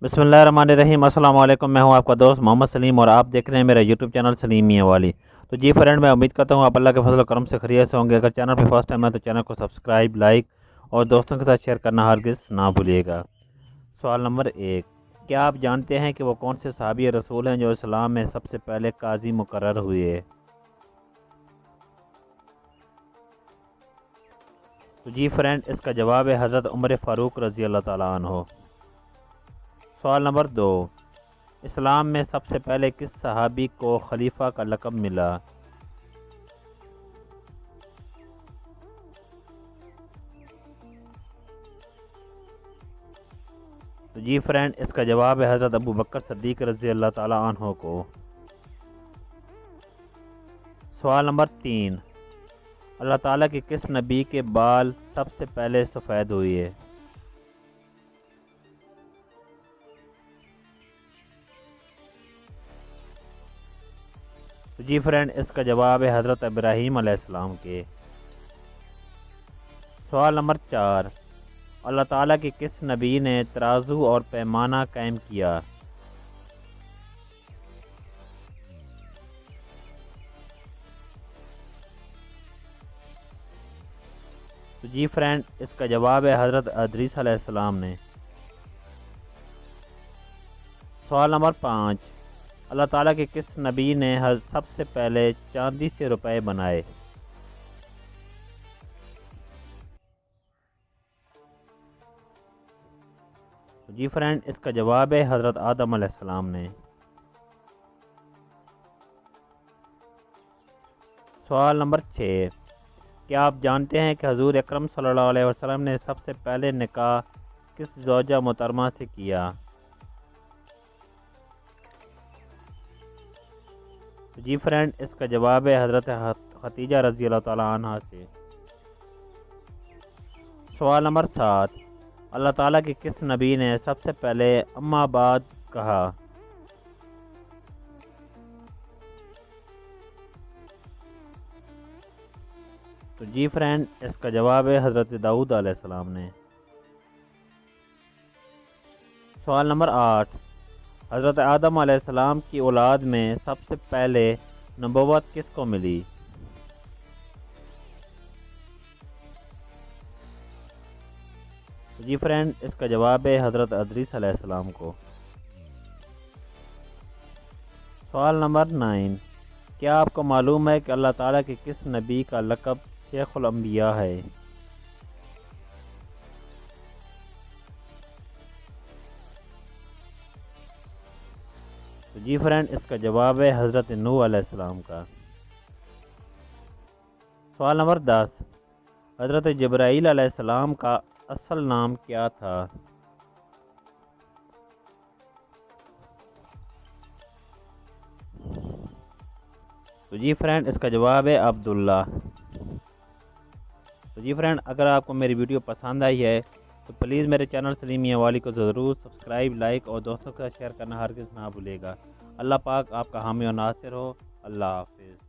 بسم اللہ الرحمن الرحیم۔ السلام علیکم، میں ہوں آپ کا دوست محمد سلیم اور آپ دیکھ رہے ہیں میرا یوٹیوب چینل سلیم میاں والی۔ تو جی فرینڈ، میں امید کرتا ہوں آپ اللہ کے فضل و کرم سے خیریت سے ہوں گے۔ اگر چینل پہ فرسٹ ٹائم ہے تو چینل کو سبسکرائب، لائک اور دوستوں کے ساتھ شیئر کرنا ہرگز نہ بھولیے گا۔ سوال نمبر 1، کیا آپ جانتے ہیں کہ وہ کون سے صحابی رسول ہیں جو اسلام میں سب سے پہلے قاضی مقرر ہوئے؟ تو جی فرینڈ، اس کا جواب ہے حضرت عمر فاروق رضی اللہ تعالیٰ عنہ۔ سوال نمبر 2، اسلام میں سب سے پہلے کس صحابی کو خلیفہ کا لقب ملا؟ تو جی فرینڈ، اس کا جواب ہے حضرت ابو بکر صدیق رضی اللہ تعالیٰ عنہ کو۔ سوال نمبر 3، اللہ تعالیٰ کے کس نبی کے بال سب سے پہلے سفید ہوئے؟ تو جی فرینڈ، اس کا جواب ہے حضرت ابراہیم علیہ السلام کے۔ سوال نمبر 4، اللہ تعالیٰ کے کس نبی نے ترازو اور پیمانہ قائم کیا؟ تو جی فرینڈ، اس کا جواب ہے حضرت ادریس علیہ السلام نے۔ سوال نمبر 5، اللہ تعالیٰ کے کس نبی نے سب سے پہلے چاندی سے روپے بنائے؟ تو جی فرینڈ، اس کا جواب ہے حضرت آدم علیہ السلام نے۔ سوال نمبر 6، کیا آپ جانتے ہیں کہ حضور اکرم صلی اللہ علیہ وسلم نے سب سے پہلے نکاح کس زوجہ محترمہ سے کیا؟ تو جی فرینڈ، اس کا جواب ہے حضرت خدیجہ رضی اللہ تعالیٰ عنہ سے۔ سوال نمبر 7، اللہ تعالیٰ کے کس نبی نے سب سے پہلے اما بعد کہا؟ تو جی فرینڈ، اس کا جواب ہے حضرت داؤد علیہ السلام نے۔ سوال نمبر 8، حضرت آدم علیہ السلام کی اولاد میں سب سے پہلے نبوت کس کو ملی؟ جی فرینڈ، اس کا جواب ہے حضرت ادریس علیہ السلام کو۔ سوال نمبر 9، کیا آپ کو معلوم ہے کہ اللہ تعالیٰ کے کس نبی کا لقب شیخ الانبیاء ہے؟ تو جی فرینڈ، اس کا جواب ہے حضرت نوح علیہ السلام کا۔ سوال نمبر 10، حضرت جبرائیل علیہ السلام کا اصل نام کیا تھا؟ تو جی فرینڈ، اس کا جواب ہے عبداللہ۔ تو جی فرینڈ، اگر آپ کو میری ویڈیو پسند آئی ہے تو پلیز میرے چینل سلیم میاں والی کو ضرور سبسکرائب، لائک اور دوستوں کے ساتھ شیئر کرنا ہرگز نہ بھولے گا۔ اللہ پاک آپ کا حامی و ناصر ہو۔ اللہ حافظ۔